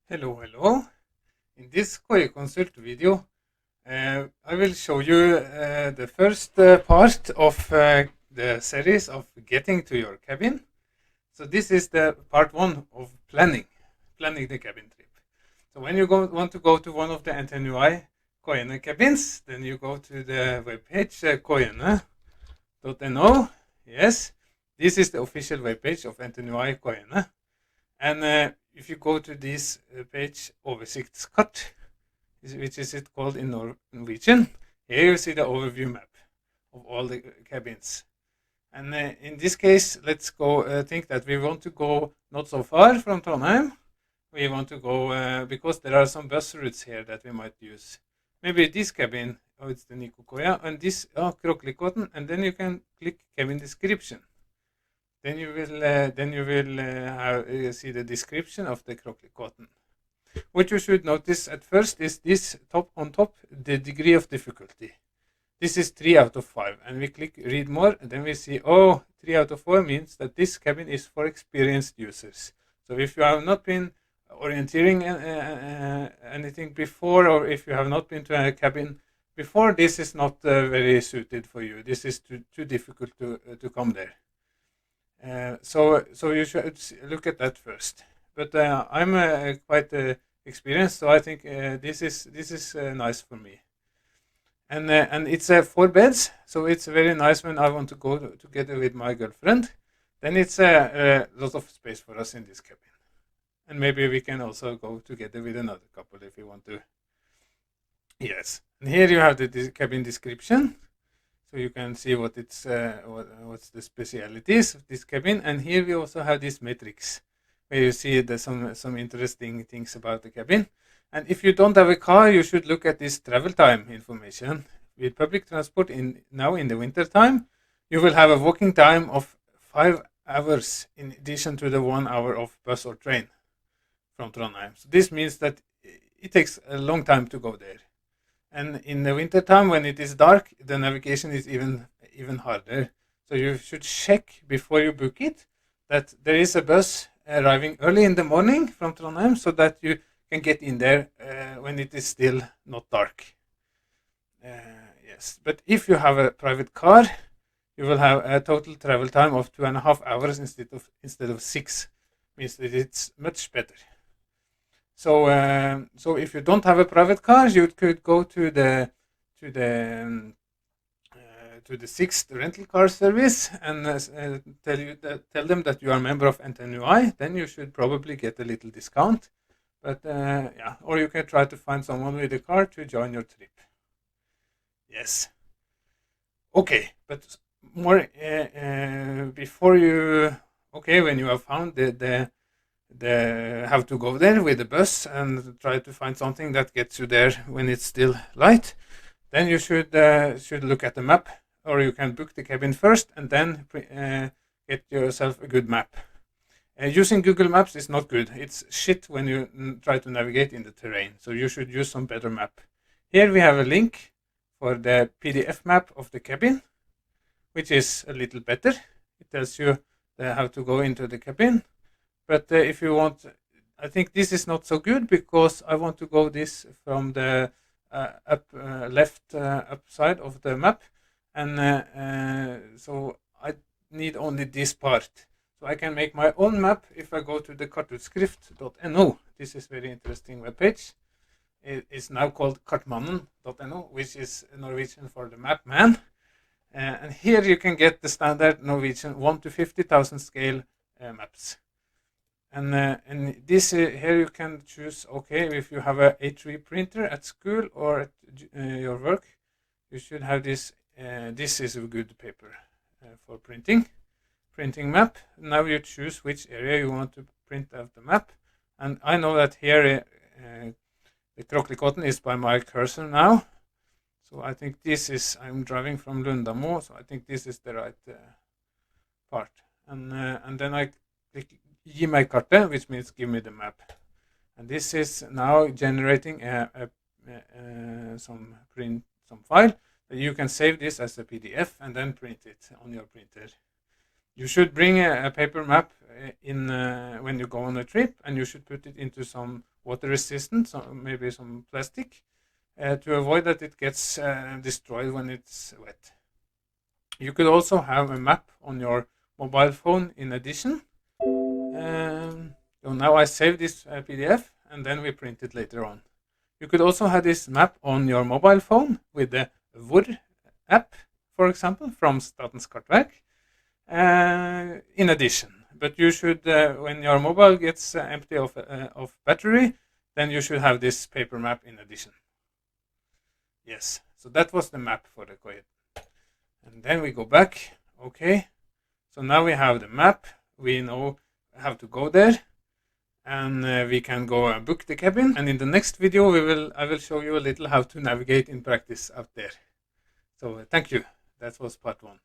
Hello. In this Koieconsult video, I will show you the first part of the series of getting to your cabin. So this is the part one of planning the cabin trip. So when you want to go to one of the NTNUI Koiene cabins, then you go to the webpage koiene.no. Yes, this is the official webpage of NTNUI Koiene. And if you go to this page, Oversiktskart, which is it called in Norwegian, here you see the overview map of all the cabins. And in this case, let's go think that we want to go not so far from Trondheim. We want to go, because there are some bus routes here that we might use. Maybe this cabin, it's the Nikokoya, and this, Koieconsult, and then you can click cabin description. Then you will see the description of the Koieconsult. What you should notice at first is this on top, the degree of difficulty. This is 3 out of 5, and we click read more, and then we see, 3 out of 4 means that this cabin is for experienced users. So if you have not been orienteering anything before, or if you have not been to a cabin before, this is not very suited for you. This is too difficult to come there. So you should look at that first. But I'm quite experienced, so I think this is nice for me. And it's 4 beds, so it's very nice when I want to go together with my girlfriend. Then it's a lot of space for us in this cabin. And maybe we can also go together with another couple if you want to. Yes. And here you have the cabin description. So you can see what it's what's the specialities of this cabin, and here we also have this matrix where you see some interesting things about the cabin. And if you don't have a car, you should look at this travel time information. With public transport now in the winter time, you will have a walking time of 5 hours in addition to the 1 hour of bus or train from Trondheim. So this means that it takes a long time to go there. And in the winter time, when it is dark, the navigation is even harder. So you should check before you book it that there is a bus arriving early in the morning from Trondheim, so that you can get in there when it is still not dark. Yes, but if you have a private car, you will have a total travel time of 2.5 hours instead of 6. Means that it's much better. So if you don't have a private car, you could go to the sixth rental car service and tell them that you are a member of NTNUI. Then you should probably get a little discount. But or you can try to find someone with a car to join your trip. Yes. Okay, but more before you. Okay, when you have found the have to go there with the bus and try to find something that gets you there when it's still light, then you should look at the map, or you can book the cabin first and then get yourself a good map. Using Google Maps is not good. It's shit when you try to navigate in the terrain, so you should use some better map. Here we have a link for the PDF map of the cabin, which is a little better. It tells you how to go into the cabin. But if you want, I think this is not so good, because I want to go this from the left up side of the map, and so I need only this part. So I can make my own map if I go to the kartutskrift.no. This is very interesting webpage. It is now called kartmannen.no, which is Norwegian for the map man. And here you can get the standard Norwegian 1 to 50,000 scale maps. And this here you can choose, okay, if you have a A3 printer at school or at your work, you should have this. This is a good paper for printing map. Now you choose which area you want to print out the map. And I know that here the Koieconsult is by my cursor now. So I think this is, I'm driving from Lundamo, so I think this is the right part. And then I click Gi meg kartet, which means give me the map. And this is now generating some file. You can save this as a PDF and then print it on your printer. You should bring a paper map in when you go on a trip, and you should put it into some water resistant, so maybe some plastic, to avoid that it gets destroyed when it's wet. You could also have a map on your mobile phone in addition. So now I save this PDF and then we print it later on. You could also have this map on your mobile phone with the Hvor app, for example, from Statens Kartverk, in addition. But you should, when your mobile gets empty of battery, then you should have this paper map in addition. Yes, so that was the map for the Koiene. And then we go back. Okay, so now we have the map. We know how to go there, and we can go book the cabin. And in the next video, I will show you a little how to navigate in practice out there. So thank you. That was part 1.